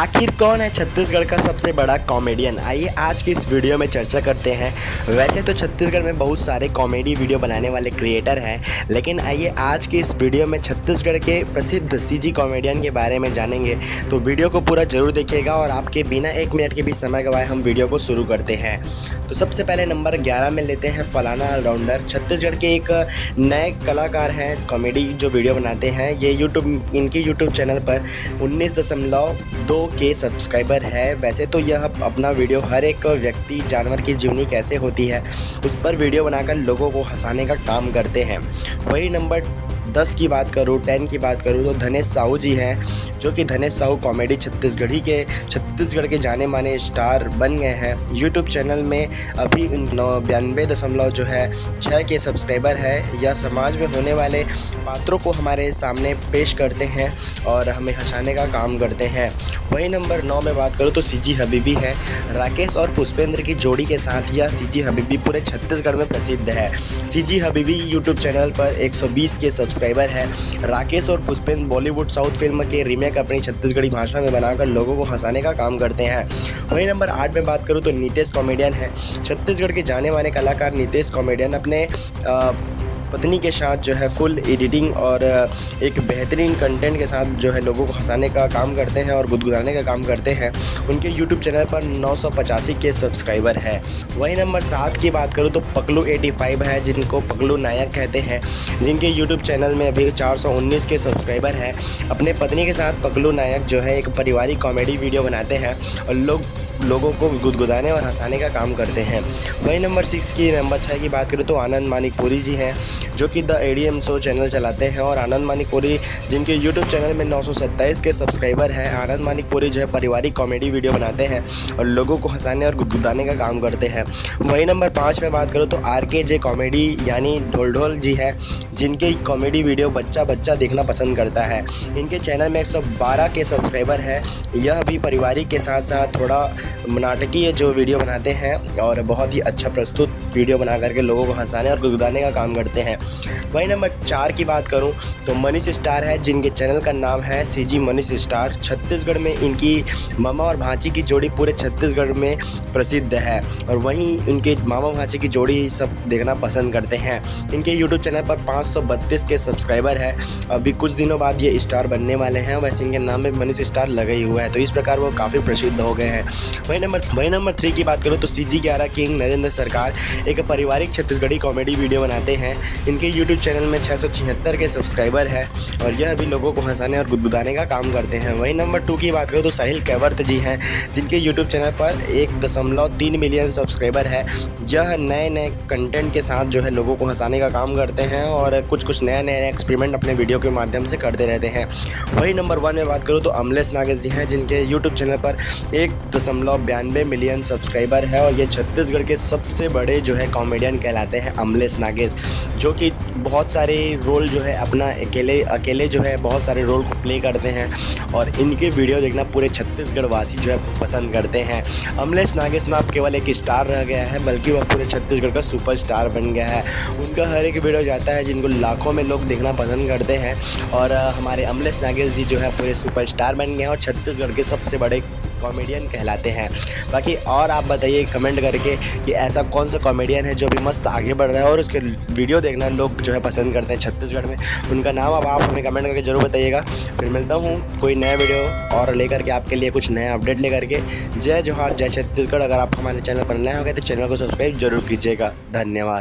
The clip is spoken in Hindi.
आखिर कौन है छत्तीसगढ़ का सबसे बड़ा कॉमेडियन? आइए आज की इस वीडियो में चर्चा करते हैं। वैसे तो छत्तीसगढ़ में बहुत सारे कॉमेडी वीडियो बनाने वाले क्रिएटर हैं, लेकिन आइए आज की इस वीडियो में छत्तीसगढ़ के प्रसिद्ध सीजी कॉमेडियन के बारे में जानेंगे। तो वीडियो को पूरा जरूर देखिएगा और आपके बिना 1 मिनट के भी समय गवाए हम वीडियो को शुरू करते हैं। तो सबसे पहले नंबर 11 में लेते हैं फलाना ऑलराउंडर। छत्तीसगढ़ के एक नए कलाकार हैं, कॉमेडी जो वीडियो बनाते हैं। ये इनके यूट्यूब चैनल पर 19.2 के सब्सक्राइबर है। वैसे तो यह अपना वीडियो हर एक व्यक्ति जानवर की जीवनी कैसे होती है उस पर वीडियो बनाकर लोगों को हंसाने का काम करते हैं। वही नंबर 10 की बात करूँ, 10 की बात करूँ तो धनेश साहू जी हैं, जो कि धनेश साहू कॉमेडी छत्तीसगढ़ के जाने माने स्टार बन गए हैं। यूट्यूब चैनल में अभी 92.6 के सब्सक्राइबर है। यह समाज में होने वाले पात्रों को हमारे सामने पेश करते हैं और हमें हंसाने का काम करते हैं। वही नंबर 9 में बात करूँ तो सीजी हबीबी है। राकेश और पुष्पेंद्र की जोड़ी के साथ यह सीजी हबीबी पूरे छत्तीसगढ़ में प्रसिद्ध है। सीजी हबीबी यूट्यूब चैनल पर 120 के सब्सक्राइबर है। राकेश और पुष्पेंद्र बॉलीवुड साउथ फिल्म के रीमेक अपनी छत्तीसगढ़ी भाषा में बनाकर लोगों को हंसाने का काम करते हैं। वही नंबर 8 में बात करूँ तो नीतेश कॉमेडियन है। छत्तीसगढ़ के जाने माने कलाकार नीतेश कॉमेडियन अपने पत्नी के साथ जो है फुल एडिटिंग और एक बेहतरीन कंटेंट के साथ जो है लोगों को हंसाने का काम करते हैं और गुदगुदाने का काम करते हैं। उनके यूट्यूब चैनल पर 985 के सब्सक्राइबर है। वही नंबर 7 की बात करूं तो पगलू 85 है, जिनको पगलू नायक कहते हैं, जिनके यूट्यूब चैनल में अभी 419 के सब्सक्राइबर है। अपने पत्नी के साथ पगलू नायक जो है एक पारिवारिक कॉमेडी वीडियो बनाते हैं और लोगों को गुदगुदाने और हंसाने का काम करते हैं। वही नंबर 6 की बात करें तो आनंद मानिकपुरी जी हैं, जो कि द एडीएम शो चैनल चलाते हैं। और आनंद मानिकपुरी जिनके यूट्यूब चैनल में 927 के सब्सक्राइबर हैं। आनंद मानिकपुरी जो है पारिवारिक कॉमेडी वीडियो बनाते हैं और लोगों को हंसाने और गुदगुदाने का काम करते हैं। वही नंबर 5 में बात करूँ तो RKJ कॉमेडी यानी ढोल जी है, जिनके कॉमेडी वीडियो बच्चा देखना पसंद करता है। इनके चैनल में 112 के सब्सक्राइबर है। यह भी पारिवारिक के साथ साथ थोड़ा नाटकीय जो वीडियो बनाते हैं और बहुत ही अच्छा प्रस्तुत वीडियो बना करके लोगों को हंसाने और गुदगुदाने का काम करते हैं। वही नंबर 4 की बात करूं तो मनीष स्टार है, जिनके चैनल का नाम है सीजी मनीष स्टार। छत्तीसगढ़ में इनकी मामा और भांजी की जोड़ी पूरे छत्तीसगढ़ में प्रसिद्ध है और वहीं इनके मामा भांजी की जोड़ी सब देखना पसंद करते हैं। इनके यूट्यूब चैनल पर 532 के सब्सक्राइबर है। अभी कुछ दिनों बाद ये स्टार बनने वाले हैं। वैसे इनके नाम में मनीष स्टार लगा ही हुआ है, तो इस प्रकार वो काफ़ी प्रसिद्ध हो गए हैं। वही नंबर 3 की बात करूँ तो CG11 किंग नरेंद्र सरकार एक पारिवारिक छत्तीसगढ़ी कॉमेडी वीडियो बनाते हैं। इनके यूट्यूब चैनल में 676 के सब्सक्राइबर है और यह भी लोगों को हंसाने और गुदगुदाने का काम करते हैं। वही नंबर 2 की बात करूँ तो साहिल कैवर्त जी हैं, जिनके यूट्यूब चैनल पर 1.3 मिलियन सब्सक्राइबर है। यह नए कंटेंट के साथ जो है लोगों को हंसाने का काम करते हैं और कुछ नए एक्सपेरिमेंट अपने वीडियो के माध्यम से करते रहते हैं। वही नंबर 1 में बात करूँ तो अमलेश नागेश जी हैं, जिनके यूट्यूब चैनल पर 1.92 मिलियन सब्सक्राइबर है और ये छत्तीसगढ़ के सबसे बड़े जो है कॉमेडियन कहलाते हैं अमलेश नागेश, जो कि बहुत सारे रोल जो है अपना अकेले जो है बहुत सारे रोल को प्ले करते हैं और इनके वीडियो देखना पूरे छत्तीसगढ़ वासी जो है पसंद करते हैं। अमलेश नागेश ना अब केवल एक स्टार रह गया है, बल्कि वह पूरे छत्तीसगढ़ का सुपरस्टार बन गया है। उनका हर एक वीडियो जाता है जिनको लाखों में लोग देखना पसंद करते हैं और हमारे अमलेश नागेश जी जो है पूरे सुपरस्टार बन गए हैं और छत्तीसगढ़ के सबसे बड़े कॉमेडियन कहलाते हैं। बाकी और आप बताइए कमेंट करके कि ऐसा कौन सा कॉमेडियन है जो भी मस्त आगे बढ़ रहा है और उसके वीडियो देखना लोग जो है पसंद करते हैं छत्तीसगढ़ में। उनका नाम अब आप हमें कमेंट करके ज़रूर बताइएगा। फिर मिलता हूँ कोई नया वीडियो और लेकर के आपके लिए कुछ नया अपडेट लेकर के। जय जोहार, जय छत्तीसगढ़। अगर आप हमारे चैनल पर नए हो गए तो चैनल को सब्सक्राइब जरूर कीजिएगा। धन्यवाद।